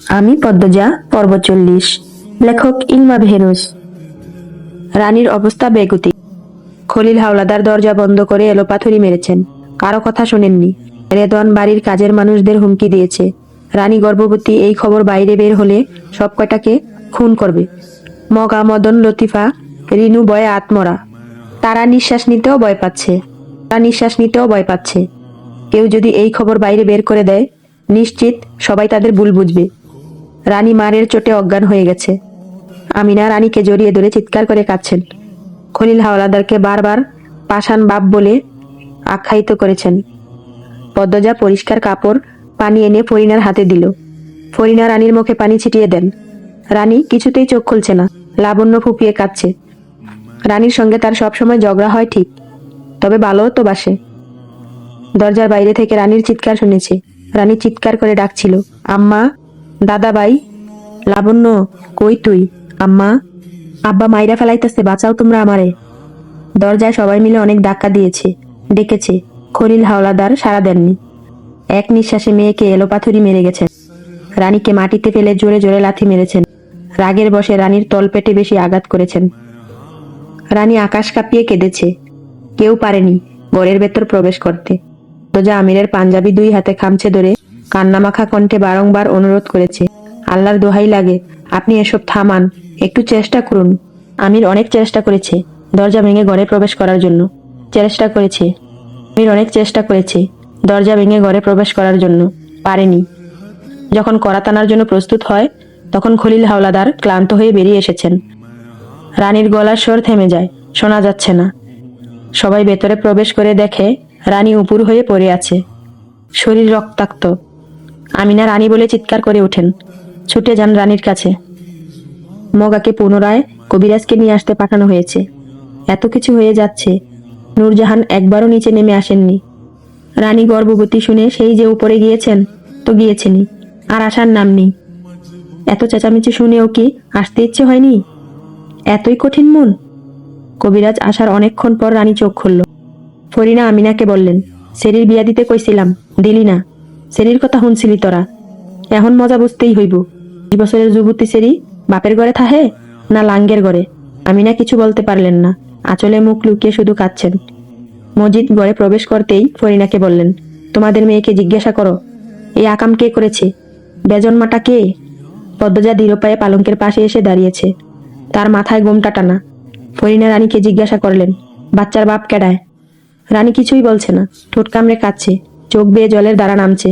আমি পদ্মজা, পর্ব 40। লেখক ইলমা বেহরুজ। রানীর অবস্থা বেগতিক। খলিল হাওলাদার দরজা বন্ধ করে এলোপাথুরি মেরেছেন। কারো কথা শোনেননি। রেদওয়ান বাড়ির কাজের মানুষদের হুমকি দিয়েছে, রানী গর্ভবতী এই খবর বাইরে বের হলে সব কয়টাকে খুন করবে। মগা, মদন, লতিফা, রিনু ভয়ে আত্মরা। তারা নিঃশ্বাস নিতেও ভয় পাচ্ছে। কেউ যদি এই খবর বাইরে বের করে দেয়, নিশ্চিত সবাই তাদের ভুল বুঝবে। রানী মারের চোটে অজ্ঞান হয়ে গেছে। আমিনা রানীকে জড়িয়ে ধরে চিৎকার করে কাঁদছেন। খলিল হাওলাদারকে বারবার পাষাণ বাপ বলে আখ্যায়িত করেছেন। পদ্মজা পরিষ্কার কাপড় পানি এনে ফরিনার হাতে দিল। ফরিনা রানীর মুখে পানি ছিটিয়ে দেন। রানী কিছুতেই চোখ খুলছে না। লাবণ্য ফুপিয়ে কাঁদছে। রানীর সঙ্গে তার সবসময় ঝগড়া হয় ঠিক, তবে ভালোও তো বাসে। দরজার বাইরে থেকে রানীর চিৎকার শুনেছে। রানী চিৎকার করে ডাকছিল, আম্মা, দাদাভাই। লাবণ্য, কই তুই? আম্মা, আব্বা মাইরা ফেলাইতেছে, বাঁচাও তোমরা আমারে। দরজায় সবাই মিলে অনেক ধাক্কা দিয়েছে, ডেকেছে। খলিল হাওলাদার সাড়া দেননি। এক নিঃশ্বাসে মেয়েকে এলোপাথুরি মেরে গেছেন। রানীকে মাটিতে ফেলে জোরে জোরে লাথি মেরেছেন। রাগের বশে রানীর তলপেটে বেশি আঘাত করেছেন। রানী আকাশ কাঁপিয়ে কেঁদেছে। কেউ পারেনি ঘরের ভেতর প্রবেশ করতে। দরজা আমিরের পাঞ্জাবি দুই হাতে খামচে ধরে কান্নামাখা কণ্ঠে বারংবার অনুরোধ করেছে, আল্লাহর দোহাই লাগে, আপনি এসব থামান, একটু চেষ্টা করুন। আমির অনেক চেষ্টা করেছে দরজা ভেঙে ঘরে প্রবেশ করার জন্য। দরজা ভেঙে ঘরে প্রবেশ করার জন্য পারেনি। যখন কড়া টানার জন্য প্রস্তুত হয়, তখন খলিল হাওলাদার ক্লান্ত হয়ে বেরিয়ে এসেছেন। রানীর গলার স্বর থেমে যায়, শোনা যাচ্ছে না। সবাই ভেতরে প্রবেশ করে দেখে রানী উপুর হয়ে পড়ে আছে, শরীর রক্তাক্ত। আমিনা রানী বলে চিৎকার করে ওঠেন। ছুটে যান রানীর কাছে। মগাকে পুনরায় কবিরাজকে নিয়ে আসতে পাঠানো হয়েছে। এত কিছু হয়ে যাচ্ছে, নূরজাহান একবারও নিচে নেমে আসেননি। রানী গর্ভবতী শুনে সেই যে উপরে গিয়েছেন, তো গিয়েছেনই, আর আসার নাম নেই। এত চেঁচামেচি শুনেও কি আসতে ইচ্ছে হয়নি? এতই কঠিন মন? কবিরাজ আসার অনেকক্ষণ পর রানী চোখ খুলল। ফরিনা আমিনাকে বললেন, সেরির বিয়া দিতে কইছিলাম, দিলি না। সেরির কথা শুনছিলি তোরা? এখন মজা বুঝতেই হইব। 20 বছরের যুবতী সেরি বাপের ঘরে থাহে না লাঙ্গের ঘরে? আমিনা কিছু বলতে পারলেন না। আঁচলে মুখ লুকিয়ে শুধু কাঁদছেন। মজিদ ঘরে প্রবেশ করতেই ফরিনাকে বললেন, তোমাদের মেয়েকে জিজ্ঞাসা করো, এই আকাম কে করেছে? বেজন্মাটা কে? পদ্মজা দৃঢ় পায়ে পালঙ্কের পাশে এসে দাঁড়িয়েছে, তার মাথায় গোমটা টানা। ফরিনা রানীকে জিজ্ঞাসা করলেন, বাচ্চার বাপ কেডায়? রানী কিছুই বলছে না, ঠোঁট কামড়ে কাঁদছে, চোখ বেয়ে জলের ধারা নামছে।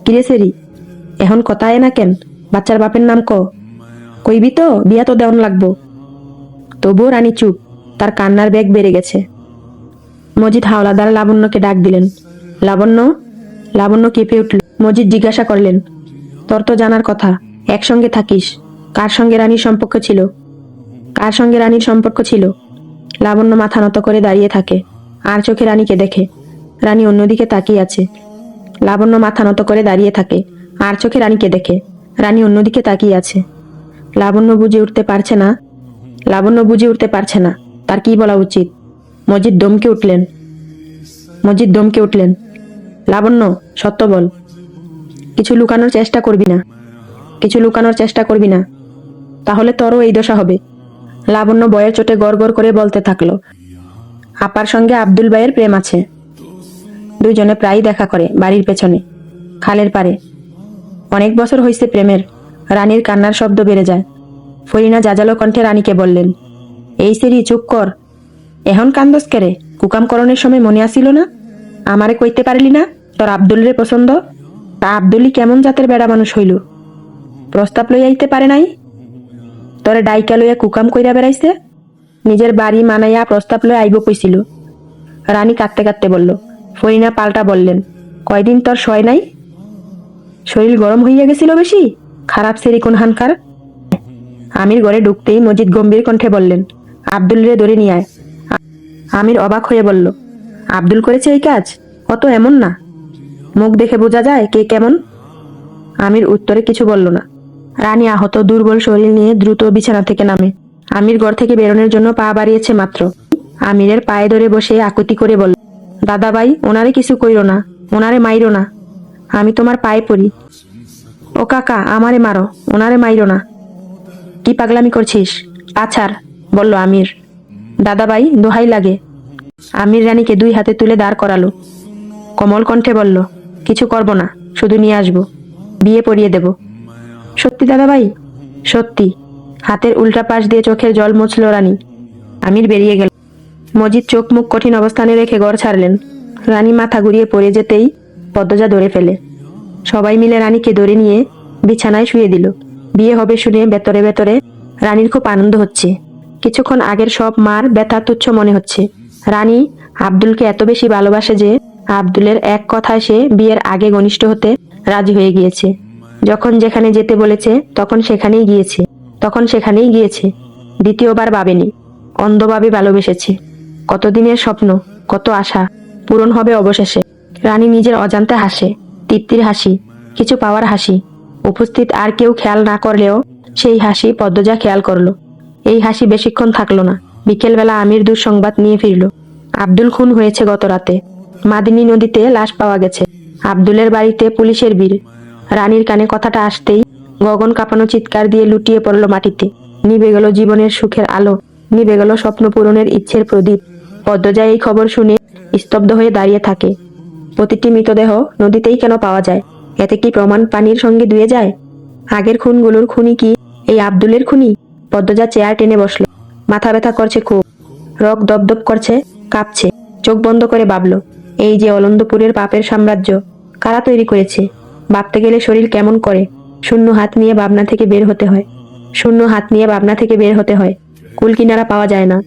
কিরে সেরি, এখন কথা না কেন? বাচ্চার বাপের নাম কইবি তো, বিয়া তো দেওয়ান লাগবো। তবুও রানী চুপ, তার কান্নার বেগ বেড়ে গেছে। মজিদ হাওলাদার লাবণ্যকে ডাক দিলেন। লাবণ্য কেঁপে উঠল। মজিদ জিজ্ঞাসা করলেন, তোর তো জানার কথা, একসঙ্গে থাকিস, কার সঙ্গে রানীর সম্পর্ক ছিল? লাবণ্য মাথা নত করে দাঁড়িয়ে থাকে, আর চোখে রানীকে দেখে। রানী অন্যদিকে তাকিয়ে আছে। লাবণ্য মাথা নত করে দাঁড়িয়ে থাকে, আর চোখে রানীকে দেখে। রানী অন্যদিকে তাকিয়ে আছে। লাবণ্য বুঝে উঠতে পারছে না তার কি বলা উচিত। মজিদ দমকে উঠলেন। লাবণ্য, সত্য বল, কিছু লুকানোর চেষ্টা করবি না, তাহলে তোরও এই দশা হবে। লাবণ্য বয়ের চোটে গড় গড় করে বলতে থাকলো, আপার সঙ্গে আব্দুল ভাইয়ের প্রেম আছে। দুইজনে প্রায় দেখা করে বাড়ির পেছনে, খালের পারে। অনেক বছর হয়েছে প্রেমের। রানীর কান্নার শব্দ বেড়ে যায়। ফরিনা জাজালো কণ্ঠে রানীকে বললেন, এই সেরি চুপ কর, এখন কান্দস কেরে? কুকাম করণের সময় মনে আসিল না? আমারে কইতে পারলি না তোর আব্দুলরে পছন্দ? তা আব্দুলি কেমন জাতের বেড়া মানুষ হইল? প্রস্তাব লইয়া আইতে পারে নাই? তোরে ডাইকা লইয়া কুকাম কইরা বেড়াইছে? নিজের বাড়ি মানাইয়া প্রস্তাব লইয়া আইব কইছিল। রানী কাঁদতে কাঁদতে বলল। ফরিনা পাল্টা বললেন, কয়দিন তোর সয় নাই? শরীর গরম হইয়া গেছিল বেশি? খারাপ সেরি কোন হানকার। আমির ঘরে ঢুকতেই মজিদ গম্ভীর কণ্ঠে বললেন, আব্দুল রে ধরে নিয়ে আয়। আমির অবাক হয়ে বলল, আব্দুল করেছে এই কাজ? অত এমন না, মুখ দেখে বোঝা যায় কে কেমন। আমির উত্তরে কিছু বলল না। রানী আহত দুর্বল শরীর নিয়ে দ্রুত বিছানা থেকে নামে। আমির ঘর থেকে বেরোনোর জন্য পা বাড়িয়েছে মাত্র। আমিরের পায়ে ধরে বসে আকুতি করে বলল, দাদাভাই, ওনারে কিছু কইরো না, ওনারে মাইরো না, আমি তোমার পায়ে পড়ি। ও কাকা, আমারে মারো, ওনারে মাইরো না। কি পাগলামি করছিস? আছাড়, বলল আমির। দাদাভাই, দোহাই লাগে। আমির রানীকে 2 হাতে তুলে দাঁড় করালো। কোমল কণ্ঠে বলল, কিছু করব না, শুধু নিয়ে আসবো, বিয়ে পড়িয়ে দেব। সত্যি দাদাভাই? সত্যি। হাতের উল্টা পাশ দিয়ে চোখের জল মুছল রানী। আমির বেরিয়ে গেল। মজিদ চোখ মুখ কঠিন অবস্থানে রেখে ঘর ছাড়লেন। রানী মাথা ঘুরিয়ে পড়ে যেতেই পদ্মজা ধরে ফেলে। সবাই মিলে রানীকে ধরে নিয়ে বিছানায় শুয়ে দিল। বিয়ে হবে শুনে ভেতরে ভেতরে রানীর খুব আনন্দ হচ্ছে। কিছুক্ষণ আগের সব মার ব্যথা তুচ্ছ মনে হচ্ছে। রানী আব্দুলকে এত বেশি ভালোবাসে যে আব্দুলের এক কথায় সে বিয়ের আগে ঘনিষ্ঠ হতে রাজি হয়ে গিয়েছে। যখন যেখানে যেতে বলেছে তখন সেখানেই গিয়েছে। দ্বিতীয়বার ভাবেনি, অন্ধভাবে ভালোবেসেছে। কতদিনের স্বপ্ন, কত আশা পূরণ হবে অবশেষে। রানী নিজের অজান্তে হাসে, তৃপ্তির হাসি, কিছু পাওয়ার হাসি। উপস্থিত আর কেউ খেয়াল না করলেও সেই হাসি পদ্মজা খেয়াল করলো। এই হাসি বেশিক্ষণ থাকলো না। বিকেলবেলা আমির দুঃসংবাদ নিয়ে ফিরল। আব্দুল খুন হয়েছে গত রাতে। মাদিনী নদীতে লাশ পাওয়া গেছে। আব্দুলের বাড়িতে পুলিশের ভিড়। রানীর কানে কথাটা আসতেই গগন কাঁপানো চিৎকার দিয়ে লুটিয়ে পড়ল মাটিতে। নিভে গেল জীবনের সুখের আলো, নিভে গেল স্বপ্ন পূরণের ইচ্ছের প্রদীপ। পদ্মজা এই খবর শুনে স্তব্ধ হয়ে দাঁড়িয়ে থাকে। প্রতিটি মৃতদেহ নদীতেই কেন পাওয়া যায়? এতে কি প্রমাণ পানির সঙ্গে ধুয়ে যায়? আগের খুনগুলোর খুনি কি এই আব্দুলের খুনি? পদ্মজা চেয়ার টেনে বসল। মাথা ব্যথা করছে খুব, রক দপদপ করছে, কাঁপছে। চোখ বন্ধ করে ভাবল, এই যে অলন্দপুরের পাপের সাম্রাজ্য, কারা তৈরি করেছে? ভাবতে গেলে শরীর কেমন করে। শূন্য হাত নিয়ে ভাবনা থেকে বের হতে হয়। কুল কিনারা পাওয়া যায় না।